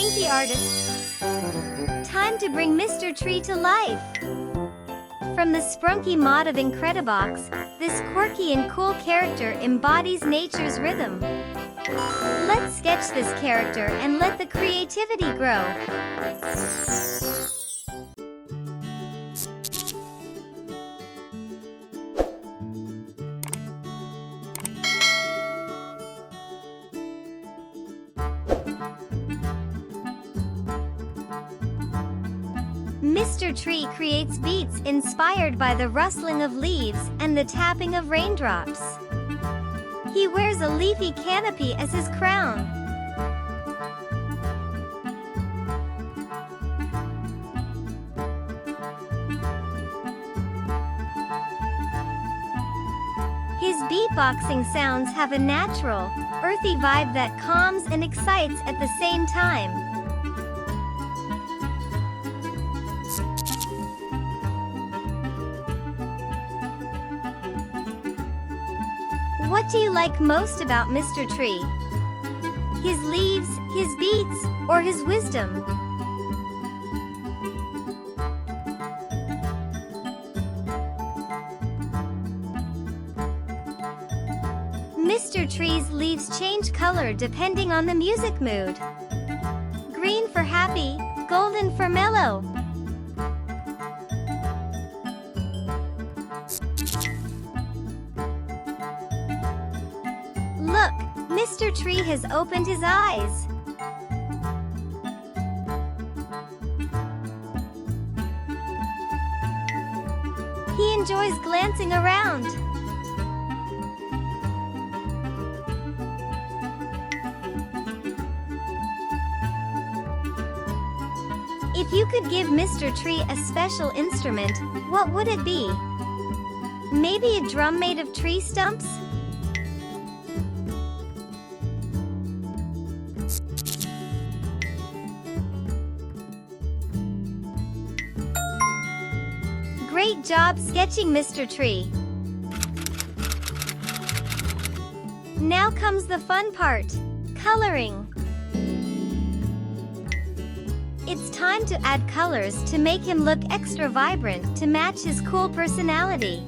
Sprunki artists. Time to bring Mr. Tree to life. From the Sprunki mod of Incredibox, this quirky and cool character embodies nature's rhythm. Let's sketch this character and let the creativity grow. Mr. Tree creates beats inspired by the rustling of leaves and the tapping of raindrops. He wears a leafy canopy as his crown. His beatboxing sounds have a natural, earthy vibe that calms and excites at the same time. What do you like most about Mr. Tree? His leaves, his beats, or his wisdom? Mr. Tree's leaves change color depending on the music mood. Green for happy, golden for mellow. Look, Mr. Tree has opened his eyes. He enjoys glancing around. If you could give Mr. Tree a special instrument, what would it be? Maybe a drum made of tree stumps? Great job sketching, Mr. Tree. Now comes the fun part, coloring. It's time to add colors to make him look extra vibrant to match his cool personality.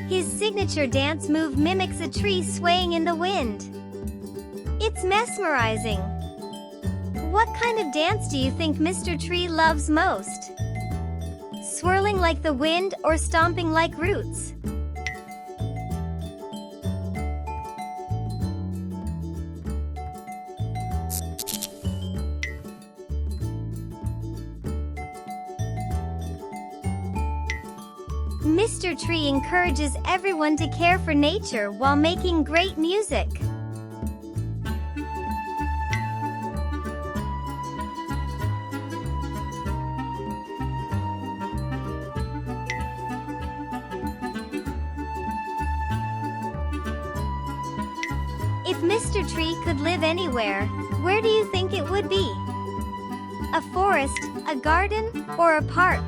His signature dance move mimics a tree swaying in the wind. It's mesmerizing. What kind of dance do you think Mr. Tree loves most? Swirling like the wind or stomping like roots? Mr. Tree encourages everyone to care for nature while making great music. If Mr. Tree could live anywhere, where do you think it would be? A forest, a garden, or a park?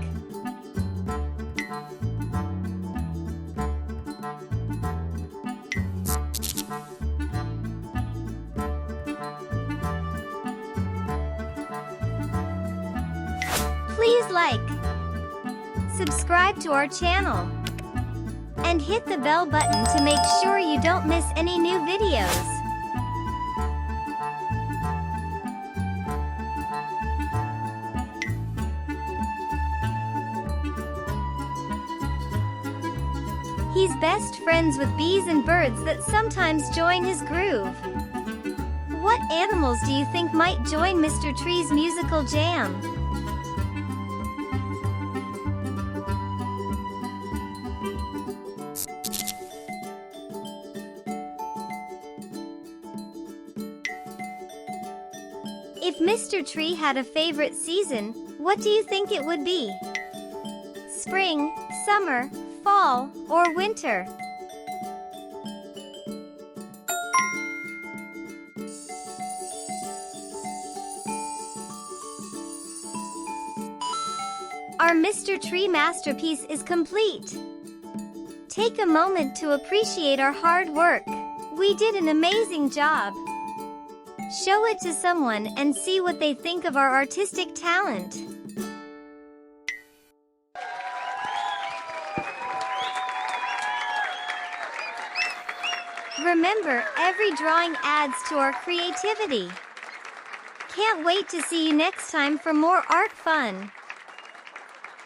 Please like, subscribe to our channel, and hit the bell button to make sure you don't miss any new videos. He's best friends with bees and birds that sometimes join his groove. What animals do you think might join Mr. Tree's musical jam? If Mr. Tree had a favorite season, what do you think it would be? Spring, summer, fall, or winter? Our Mr. Tree masterpiece is complete. Take a moment to appreciate our hard work. We did an amazing job. Show it to someone and see what they think of our artistic talent. Remember, every drawing adds to our creativity. Can't wait to see you next time for more art fun.